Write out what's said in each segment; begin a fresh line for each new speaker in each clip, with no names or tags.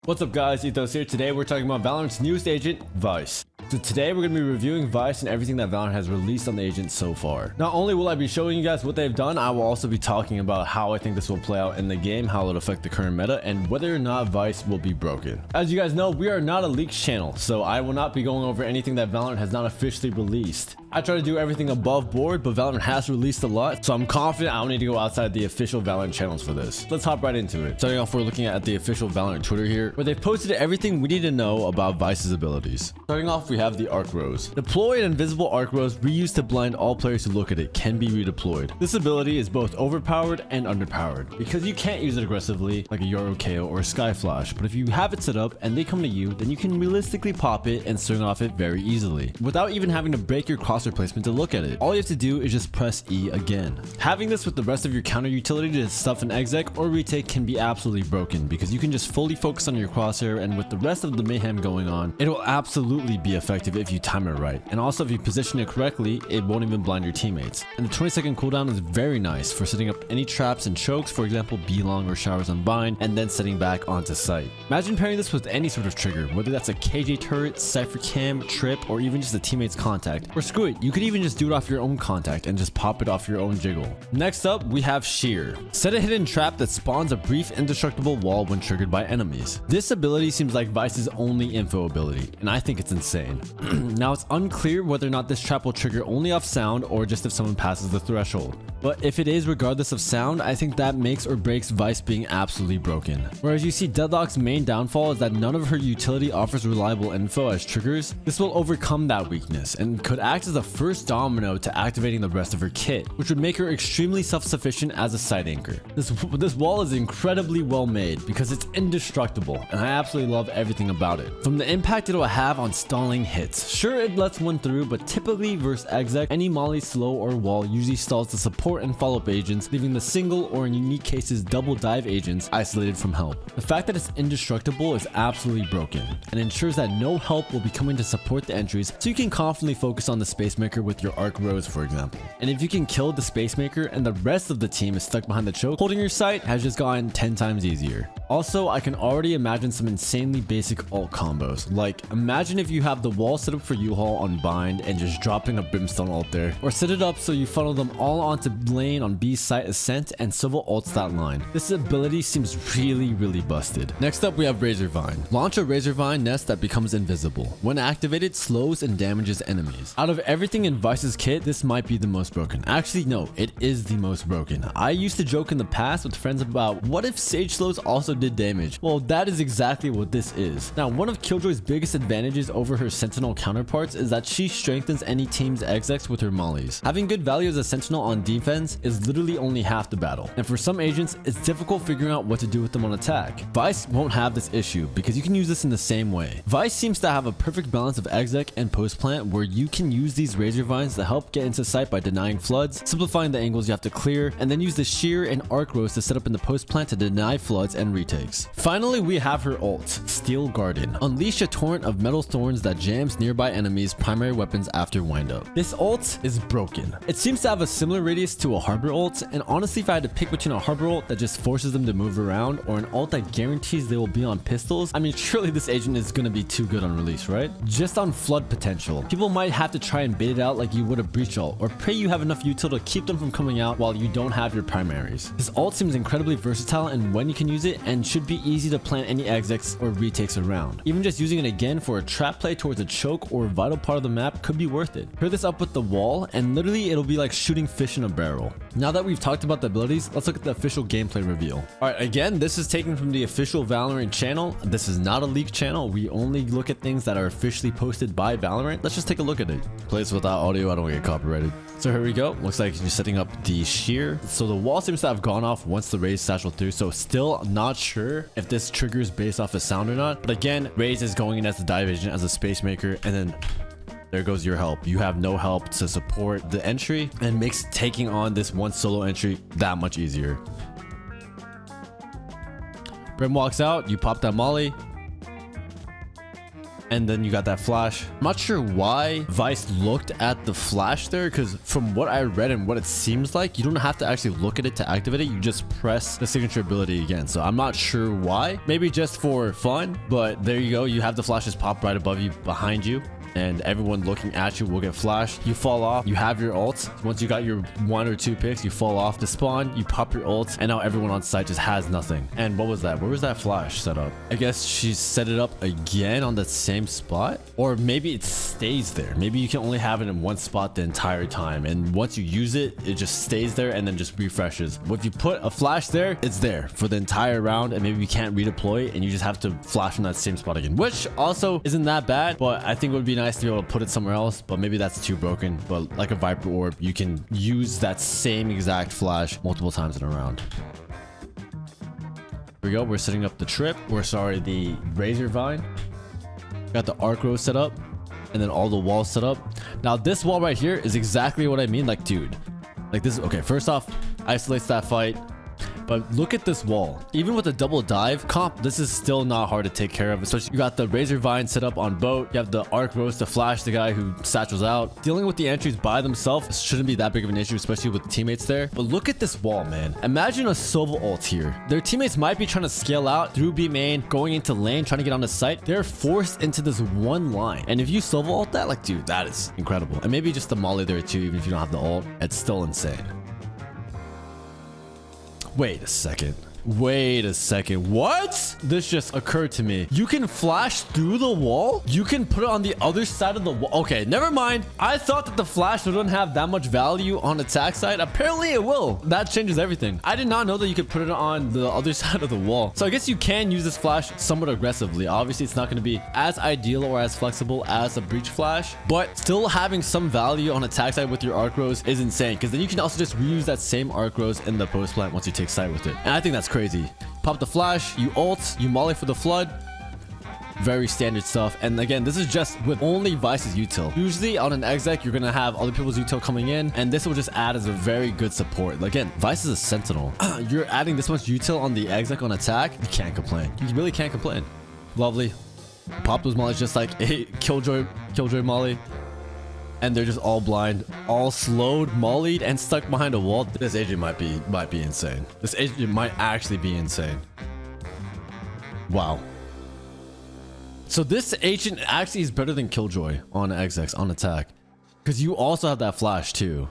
What's up guys, Ethos here. Today we're talking about Valorant's newest agent, VYSE. So today we're going to be reviewing VYSE and everything that Valorant has released on the agent so far. Not only will I be showing you guys what they've done, I will also be talking about how I think this will play out in the game, how it'll affect the current meta, and whether or not VYSE will be broken. As you guys know, we are not a leaks channel, so I will not be going over anything that Valorant has not officially released. I try to do everything above board, but Valorant has released a lot, so I'm confident I don't need to go outside the official Valorant channels for this. Let's hop right into it. Starting off, we're looking at the official Valorant Twitter here, where they've posted everything we need to know about VYSE's abilities. Starting off, we have the Arc Rose. Deploy an invisible Arc Rose reused to blind all players who look at it can be redeployed. This ability is both overpowered and underpowered, because you can't use it aggressively like a Euro KO or a Sky Flash, but if you have it set up and they come to you, then you can realistically pop it and swing off it very easily, without even having to break your crosshair placement to look at it. All you have to do is just press E again. Having this with the rest of your counter utility to stuff an exec or retake can be absolutely broken, because you can just fully focus on your crosshair, and with the rest of the mayhem going on, it will absolutely be effective if you time it right. And also if you position it correctly, it won't even blind your teammates. And the 20-second cooldown is very nice for setting up any traps and chokes, for example B-long or showers on bind, and then setting back onto site. Imagine pairing this with any sort of trigger, whether that's a KJ turret, Cypher Cam, trip, or even just a teammate's contact. Or screw it, you could even just do it off your own contact and just pop it off your own jiggle. Next up, we have Shear. Set a hidden trap that spawns a brief indestructible wall when triggered by enemies. This ability seems like VYSE's only info ability, and I think it's insane. Now it's unclear whether or not this trap will trigger only off sound or just if someone passes the threshold. But if it is regardless of sound, I think that makes or breaks VYSE being absolutely broken. Whereas you see Deadlock's main downfall is that none of her utility offers reliable info as triggers. This will overcome that weakness and could act as the first domino to activating the rest of her kit, which would make her extremely self-sufficient as a side anchor. This wall is incredibly well made because it's indestructible, and I absolutely love everything about it. From the impact it will have on stalling hits. Sure, it lets one through, but typically versus exec, any molly, slow, or wall usually stalls the support and follow-up agents, leaving the single or in unique cases double dive agents isolated from help. The fact that it's indestructible is absolutely broken and ensures that no help will be coming to support the entries, so you can confidently focus on the Spacemaker with your Arc Rose, for example. And if you can kill the Spacemaker and the rest of the team is stuck behind the choke, holding your sight has just gotten 10 times easier. Also, I can already imagine some insanely basic ult combos, like imagine if you have the wall set up for U-Haul on bind and just dropping a Brimstone ult there, or set it up so you funnel them all onto lane on B's site ascent and Civil ults that line. This ability seems really busted. Next up, we have Razor Vine. Launch a Razor Vine nest that becomes invisible. When activated, slows and damages enemies. Out of everything in VYSE's kit, this might be the most broken. Actually, no, it is the most broken. I used to joke in the past with friends about what if Sage Slows also did damage. Well, that is exactly what this is. Now, one of Killjoy's biggest advantages over her Sentinel counterparts is that she strengthens any team's execs with her mollies. Having good value as a Sentinel on defense is literally only half the battle, and for some agents it's difficult figuring out what to do with them on attack. VYSE won't have this issue because you can use this in the same way. VYSE seems to have a perfect balance of exec and post plant, where you can use these Razor Vines to help get into sight by denying floods, simplifying the angles you have to clear, and then use the Shear and Arc Rose to set up in the post plant to deny floods and retakes. Finally, we have her ult, Steel Garden. Unleash a torrent of metal thorns that jams nearby enemies' primary weapons after windup. This ult is broken. It seems to have a similar radius to a Harbor ult, and honestly if I had to pick between a Harbor ult that just forces them to move around or an ult that guarantees they will be on pistols, I mean surely this agent is going to be too good on release, right? Just on flood potential, people might have to try and bait it out like you would a breach ult, or pray you have enough util to keep them from coming out while you don't have your primaries. This ult seems incredibly versatile and when you can use it, and should be easy to plant any execs or retakes around. Even just using it again for a trap play towards a choke or a vital part of the map could be worth it. Pair this up with the wall and literally it'll be like shooting fish in a barrel. Now that we've talked about the abilities, let's look at the official gameplay reveal. Alright, again, this is taken from the official Valorant channel. This is not a leak channel. We only look at things that are officially posted by Valorant. Let's just take a look at it. Play this without audio, I don't get copyrighted. So here we go. Looks like you're setting up the Shear. So the wall seems to have gone off once the Raze satchel through, so still not sure if this triggers based off of sound or not. But again, Raze is going in as the dive agent, as a Spacemaker, and then there goes your help. You have no help to support the entry, and makes taking on this one solo entry that much easier. Brim walks out, you pop that molly. and then you got that flash. I'm not sure why VYSE looked at the flash there, because from what I read and what it seems like, you don't have to actually look at it to activate it. You just press the signature ability again. So I'm not sure why. Maybe just for fun, but there you go. You have the flashes pop right above you, behind you, and everyone looking at you will get flashed. You fall off, you have your ult. Once you got your 1 or 2 picks, you fall off the spawn, you pop your ult, and now everyone on site just has nothing. And what was that? Where was that flash set up? I guess she set it up again on the same spot, or maybe it stays there. Maybe you can only have it in one spot the entire time, and once you use it, it just stays there and then just refreshes. But if you put a flash there, it's there for the entire round, and maybe you can't redeploy, and you just have to flash in that same spot again, which also isn't that bad, but I think it would be nice to be able to put it somewhere else, but maybe that's too broken. But like a Viper Orb, you can use that same exact flash multiple times in a round. Here we go. We're setting up the trip. The Razor Vine. Got the arc row set up, and then all the walls set up. Now this wall right here is exactly what I mean. Like, dude, like this. Okay, first off, isolates that fight. But look at this wall. Even with a double dive comp, this is still not hard to take care of. Especially you got the Razor Vine set up on boat. You have the arc roast to flash the guy who satchels out. Dealing with the entries by themselves shouldn't be that big of an issue, especially with teammates there. But look at this wall, man. Imagine a Sova ult here. Their teammates might be trying to scale out through B main, going into lane, trying to get on the site. They're forced into this one line. And if you Sova ult that, like, dude, that is incredible. And maybe just the molly there too, even if you don't have the ult. It's still insane. Wait a second. What? This just occurred to me. You can flash through the wall? You can put it on the other side of the wall? Okay, never mind. I thought that the flash wouldn't have that much value on attack side. Apparently it will. That changes everything. I did not know that you could put it on the other side of the wall. So I guess you can use this flash somewhat aggressively. Obviously, it's not going to be as ideal or as flexible as a breach flash, but still having some value on attack side with your arc rows is insane, because then you can also just reuse that same arc rows in the post plant once you take site with it. And I think that's crazy. Pop the flash, you ult, you molly for the flood. Very standard stuff. And again, this is just with only VYSE's util. Usually on an exec, you're gonna have other people's util coming in, and this will just add as a very good support. Again, VYSE is a sentinel. You're adding this much util on the exec on attack, you can't complain. You really can't complain. Lovely. Pop those mollies just like a killjoy molly. And they're just all blind, all slowed, mollied, and stuck behind a wall. This agent might be insane. This agent might actually be insane. Wow. So this agent actually is better than Killjoy on execs on attack, because you also have that flash too,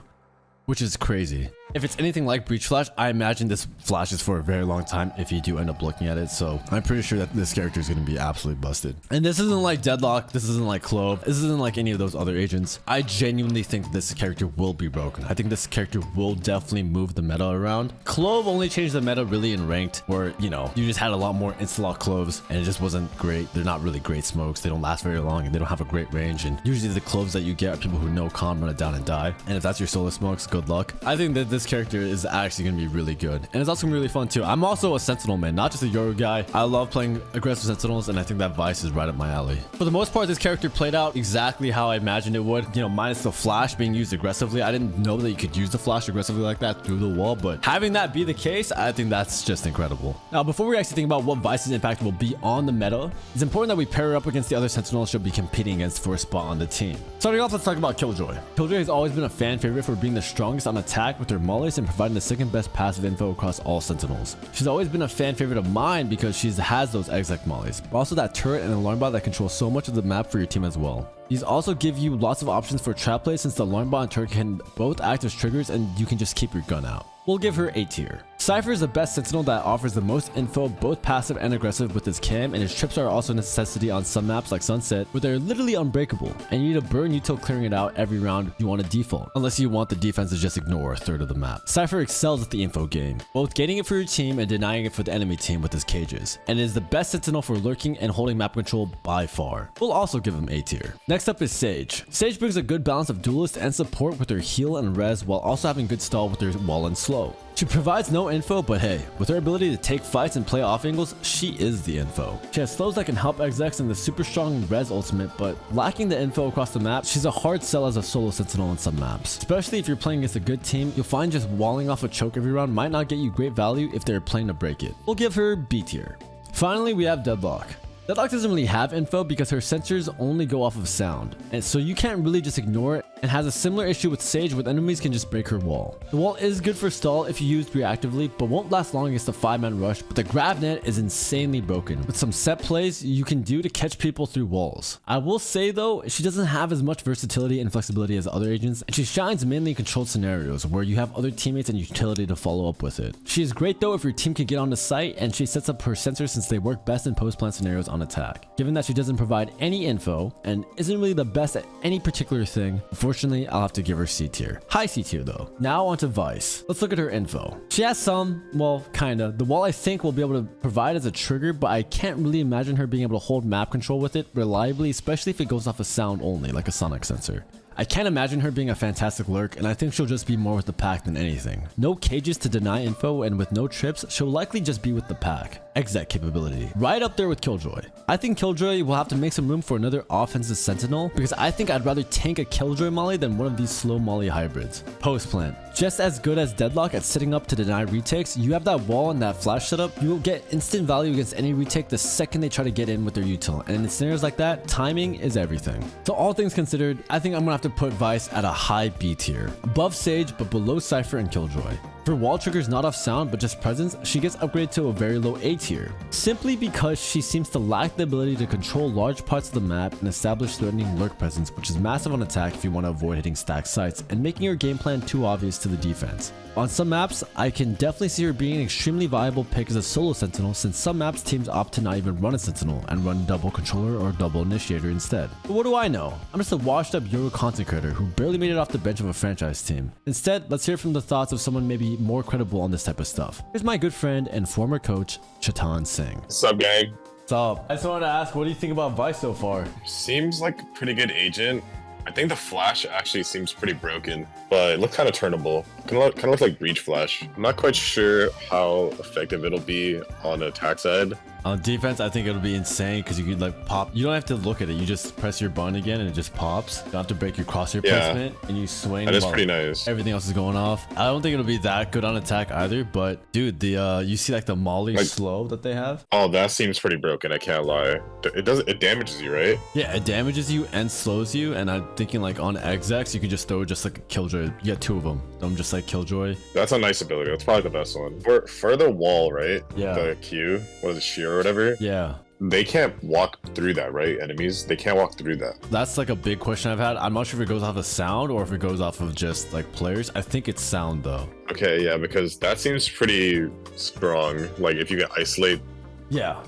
which is crazy. If it's anything like Breach Flash, I imagine this flashes for a very long time if you do end up looking at it. So I'm pretty sure that this character is going to be absolutely busted. And this isn't like Deadlock. This isn't like Clove. This isn't like any of those other agents. I genuinely think this character will be broken. I think this character will definitely move the meta around. Clove only changed the meta really in ranked, where, you know, you just had a lot more insta-lock Cloves and it just wasn't great. They're not really great smokes. They don't last very long and they don't have a great range. And usually the Cloves that you get are people who know calm, run it down and die. And if that's your solo smokes, good luck. I think that this character is actually going to be really good, and it's also gonna be really fun too. I'm also a sentinel man, not just a Yoru guy. I love playing aggressive sentinels, and I think that VYSE is right up my alley. For the most part, this character played out exactly how I imagined it would, you know, minus the flash being used aggressively. I didn't know that you could use the flash aggressively like that through the wall, but having that be the case, I think that's just incredible. Now, before we actually think about what VYSE's impact will be on the meta, it's important that we pair her up against the other sentinels she'll be competing against for a spot on the team. Starting off, let's talk about Killjoy. Killjoy has always been a fan favorite for being the strongest on attack with her mollies and providing the second best passive info across all sentinels. She's always been a fan favorite of mine because she has those exec mollies, but also that turret and alarm bot that controls so much of the map for your team as well. These also give you lots of options for trap plays, since the alarm bot and turret can both act as triggers and you can just keep your gun out. We'll give her A tier. Cypher is the best sentinel that offers the most info, both passive and aggressive with his cam, and his trips are also a necessity on some maps like Sunset, where they're literally unbreakable, and you need to burn util clearing it out every round you want to default, unless you want the defense to just ignore a third of the map. Cypher excels at the info game, both getting it for your team and denying it for the enemy team with his cages, and is the best sentinel for lurking and holding map control by far. We'll also give him A tier. Next up is Sage. Sage brings a good balance of duelist and support with her heal and res, while also having good stall with her wall and slow. She provides no info, but hey, with her ability to take fights and play off angles, she is the info. She has slows that can help execs in the super strong res ultimate, but lacking the info across the map, she's a hard sell as a solo sentinel in some maps. Especially if you're playing against a good team, you'll find just walling off a choke every round might not get you great value if they're playing to break it. We'll give her B tier. Finally, we have Deadlock. Deadlock doesn't really have info because her sensors only go off of sound, and so you can't really just ignore it, and has a similar issue with Sage with enemies can just break her wall. The wall is good for stall if you used reactively, but won't last long against a 5-man rush, but the grab net is insanely broken, with some set plays you can do to catch people through walls. I will say though, she doesn't have as much versatility and flexibility as other agents, and she shines mainly in controlled scenarios where you have other teammates and utility to follow up with it. She is great though if your team can get on the site, and she sets up her sensors since they work best in post-plant scenarios on attack. Given that she doesn't provide any info and isn't really the best at any particular thing, unfortunately I'll have to give her C tier. High C tier though. Now onto VYSE. Let's look at her info. She has some, well, kinda. The wall I think will be able to provide as a trigger, but I can't really imagine her being able to hold map control with it reliably, especially if it goes off of sound only, like a sonic sensor. I can't imagine her being a fantastic lurk, and I think she'll just be more with the pack than anything. No cages to deny info, and with no trips, she'll likely just be with the pack. Exec capability. Right up there with Killjoy. I think Killjoy will have to make some room for another offensive sentinel, because I think I'd rather tank a Killjoy molly than one of these slow molly hybrids. Post plant. Just as good as Deadlock at sitting up to deny retakes, you have that wall and that flash setup, you will get instant value against any retake the second they try to get in with their util, and in scenarios like that, timing is everything. So all things considered, I think I'm gonna have to put VYSE at a high B tier. Above Sage, but below Cypher and Killjoy. For wall triggers not off sound but just presence, she gets upgraded to a very low A tier, simply because she seems to lack the ability to control large parts of the map and establish threatening lurk presence, which is massive on attack if you want to avoid hitting stacked sites and making your game plan too obvious to the defense. On some maps, I can definitely see her being an extremely viable pick as a solo sentinel, since some maps teams opt to not even run a sentinel and run double controller or double initiator instead. But what do I know? I'm just a washed up Euro content creator who barely made it off the bench of a franchise team. Instead, let's hear from the thoughts of someone maybe more credible on this type of stuff. Here's my good friend and former coach, Chet Singh.
What's up, gang?
What's up? I just wanted to ask, what do you think about VYSE so far?
Seems like a pretty good agent. I think the flash actually seems pretty broken, but it looks kind of turnable. Kind of look like breach flash. I'm not quite sure how effective it'll be on the attack side.
On defense, I think it'll be insane because you could like pop. You don't have to look at it. You just press your button again and it just pops. You don't have to break your crosshair placement and you swing.
That is pretty nice.
Everything else is going off. I don't think it'll be that good on attack either, but dude, the you see like the molly slow that they have?
Oh, that seems pretty broken. I can't lie. It damages you, right?
Yeah, it damages you and slows you. And I'm thinking like on execs, you can just throw just like a Killjoy. You get two of them. I'm just like Killjoy.
That's a nice ability. That's probably the best one. For the wall, right?
Yeah.
The Q, what is it, shear or whatever?
Yeah.
They can't walk through that, right? Enemies, they can't walk through that.
That's like a big question I've had. I'm not sure if it goes off of sound or if it goes off of just like players. I think it's sound though.
Okay, yeah, because that seems pretty strong. Like if you can isolate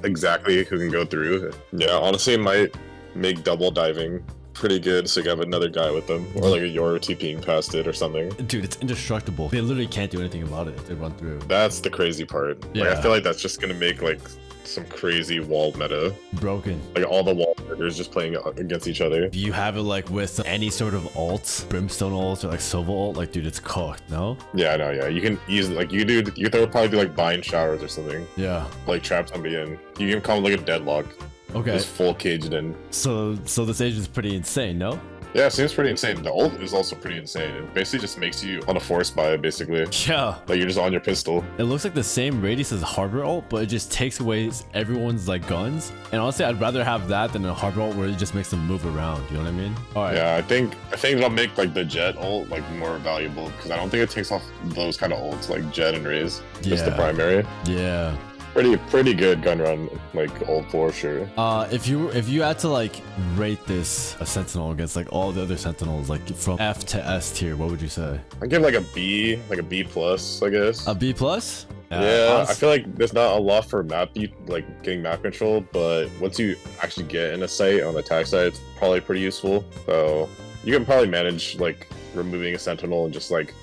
exactly who can go through. Yeah, honestly, it might make double diving pretty good, so you have another guy with them, or like a Yoru TPing past it or something.
Dude, it's indestructible. They literally can't do anything about it if they run through.
That's the crazy part.
Yeah.
Like, I feel like that's just gonna make like some crazy wall meta.
Broken. Like
all the wall triggers just playing against each other.
If you have it like with any sort of alt, Brimstone alt or like Sova alt, like dude, it's cooked, no?
Yeah, no, yeah. You can easily like you could probably do like bind showers or something.
Yeah.
Like trap somebody in. You can come like a deadlock.
Okay.
Just full caged in.
So this agent is pretty insane, no?
Yeah, it seems pretty insane. The ult is also pretty insane. It basically just makes you on a force buy, basically.
Yeah.
Like you're just on your pistol.
It looks like the same radius as Harbor ult, but it just takes away everyone's like guns. And honestly, I'd rather have that than a Harbor ult where it just makes them move around. You know what I mean? All right.
Yeah, I think it'll make like the Jet ult like more valuable because I don't think it takes off those kind of ults like Jet and Raze. Just the primary.
Yeah.
Pretty good gun run, like ult for sure.
If you had to like rate this a sentinel against like all the other sentinels, like from F to S tier, what would you say?
I'd give like a B plus, I guess.
A B plus?
Yeah, I feel like there's not a lot for like getting map control, but once you actually get in a site on the attack side, it's probably pretty useful. So you can probably manage like removing a sentinel and just like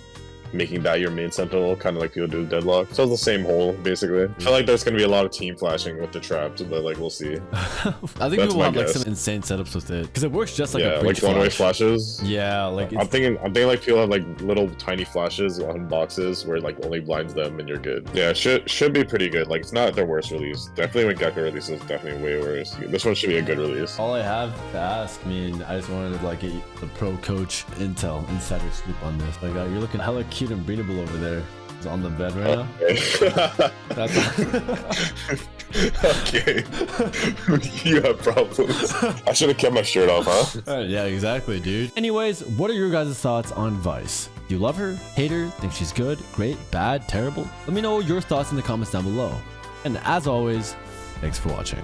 making that your main sentinel, kind of like people do with Deadlock. So it's the same hole, basically. I feel like there's going to be a lot of team flashing with the traps, but like we'll see.
I think people will have like some insane setups with it because it works just like a breach
like one-way flashes.
Yeah, like
I'm thinking like people have like little tiny flashes on boxes where like only blinds them and you're good. Yeah, should be pretty good. Like it's not their worst release. Definitely when Gecko releases, definitely way worse. This one should be a good release.
All I have to ask, I mean, I just wanted to like get the pro coach intel insider scoop on this. Like you're looking hella cute and breedable over there. He's on the bed right now.
Okay.
That's
Okay. You have problems. I should have kept my shirt off, huh?
Yeah, exactly, dude. Anyways, what are your guys' thoughts on VYSE? Do you love her, hate her, think she's good, great, bad, terrible? Let me know your thoughts in the comments down below. And as always, thanks for watching.